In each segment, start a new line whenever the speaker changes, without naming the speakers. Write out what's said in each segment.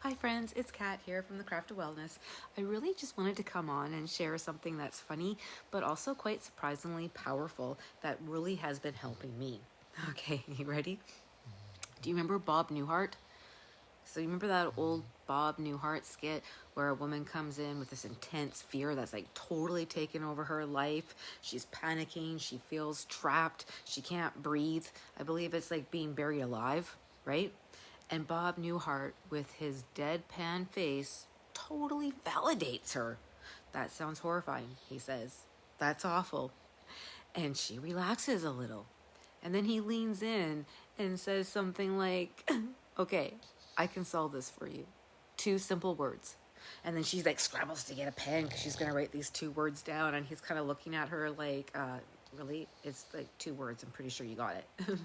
Hi friends, it's Kat here from the Craft of Wellness. I really just wanted to come on and share something that's funny, but also quite surprisingly powerful that really has been helping me. Okay, you ready? Do you remember Bob Newhart? So you remember that old Bob Newhart skit where a woman comes in with this intense fear that's like totally taken over her life. She's panicking, she feels trapped, she can't breathe. I believe it's like being buried alive, right? And Bob Newhart, with his deadpan face, totally validates her. That sounds horrifying, he says. That's awful. And she relaxes a little. And then he leans in and says something like, okay, I can solve this for you. 2 simple words. And then she's like scrambles to get a pen because she's going to write these 2 words down. And he's kind of looking at her like, really? It's like 2 words. I'm pretty sure you got it.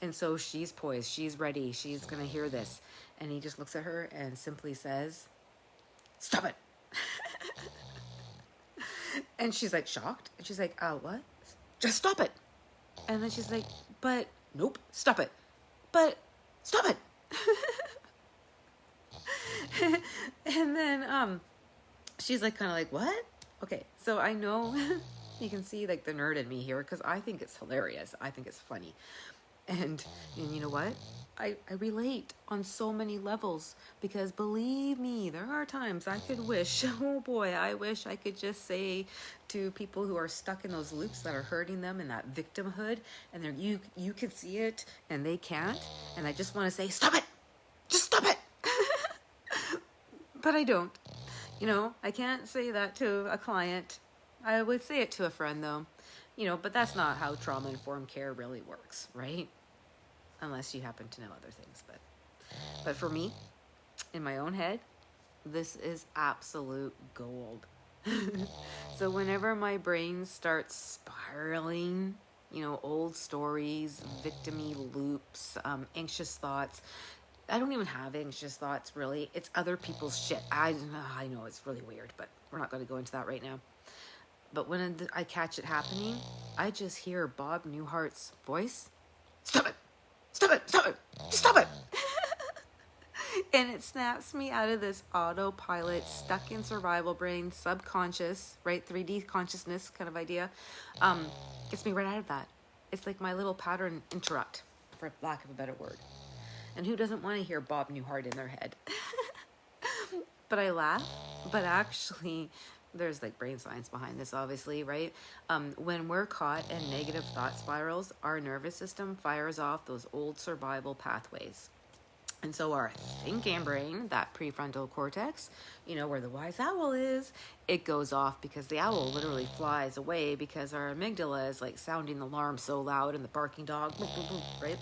And so she's poised. She's ready. She's going to hear this. And he just looks at her and simply says, stop it. And she's like shocked. And she's like, what? Just stop it. And then she's like, but nope, stop it. But stop it. And then she's like kind of like, what? Okay, so I know you can see like the nerd in me here because I think it's hilarious. I think it's funny. And you know what? I relate on so many levels because believe me, there are times I could wish, oh boy, I wish I could just say to people who are stuck in those loops that are hurting them in that victimhood, and you can see it and they can't, and I just want to say, stop it, just stop it. But I don't. I can't say that to a client. I would say it to a friend though, but that's not how trauma-informed care really works, right? Unless you happen to know other things. But for me, in my own head, this is absolute gold. So whenever my brain starts spiraling, old stories, victim-y loops, anxious thoughts, I don't even have anxious thoughts, really. It's other people's shit. I know it's really weird, but we're not going to go into that right now. But when I catch it happening, I just hear Bob Newhart's voice. Stop it! Stop it! Stop it! Just stop it! And it snaps me out of this autopilot, stuck in survival brain, subconscious, right? 3D consciousness kind of idea. Gets me right out of that. It's like my little pattern interrupt, for lack of a better word. And who doesn't want to hear Bob Newhart in their head? But I laugh. But actually, there's like brain science behind this, obviously, right? When we're caught in negative thought spirals, our nervous system fires off those old survival pathways. And so our thinking brain, that prefrontal cortex, where the wise owl is, it goes off because the owl literally flies away because our amygdala is like sounding the alarm so loud and the barking dog, right?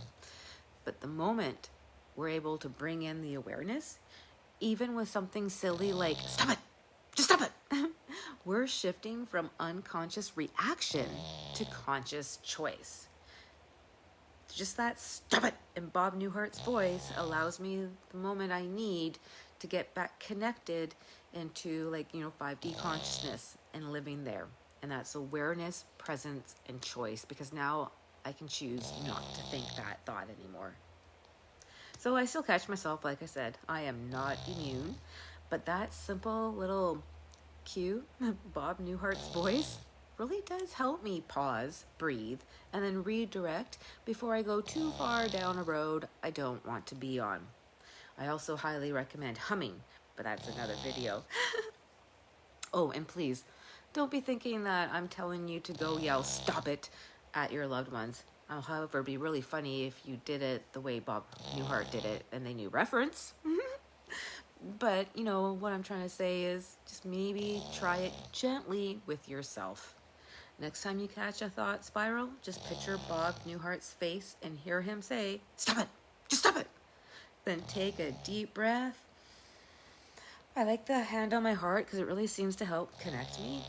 But the moment we're able to bring in the awareness, even with something silly like, stop it, just stop it. We're shifting from unconscious reaction to conscious choice. Just that stop it in Bob Newhart's voice allows me the moment I need to get back connected into 5D consciousness and living there. And that's awareness, presence, and choice, because now I can choose not to think that thought anymore. So I still catch myself, like I said, I am not immune, but that simple little cue, Bob Newhart's voice, really does help me pause, breathe, and then redirect before I go too far down a road I don't want to be on. I also highly recommend humming, but that's another video. Oh, and please, don't be thinking that I'm telling you to go yell "stop it" at your loved ones. However, it'd be really funny if you did it the way Bob Newhart did it and they knew reference. But, what I'm trying to say is just maybe try it gently with yourself. Next time you catch a thought spiral, just picture Bob Newhart's face and hear him say, stop it, just stop it. Then take a deep breath. I like the hand on my heart because it really seems to help connect me.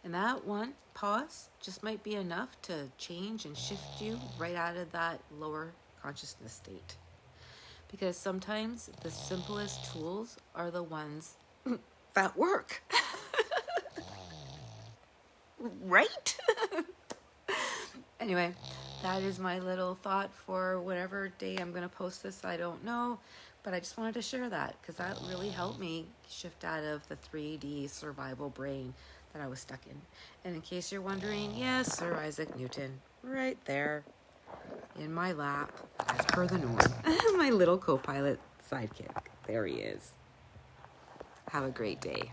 And that one pause just might be enough to change and shift you right out of that lower consciousness state. Because sometimes the simplest tools are the ones that work. Right? Anyway, that is my little thought for whatever day I'm going to post this. I don't know, but I just wanted to share that because that really helped me shift out of the 3D survival brain that I was stuck in. And in case you're wondering, yes, Sir Isaac Newton, right there in my lap, as per the norm. My little co-pilot sidekick. There he is. Have a great day.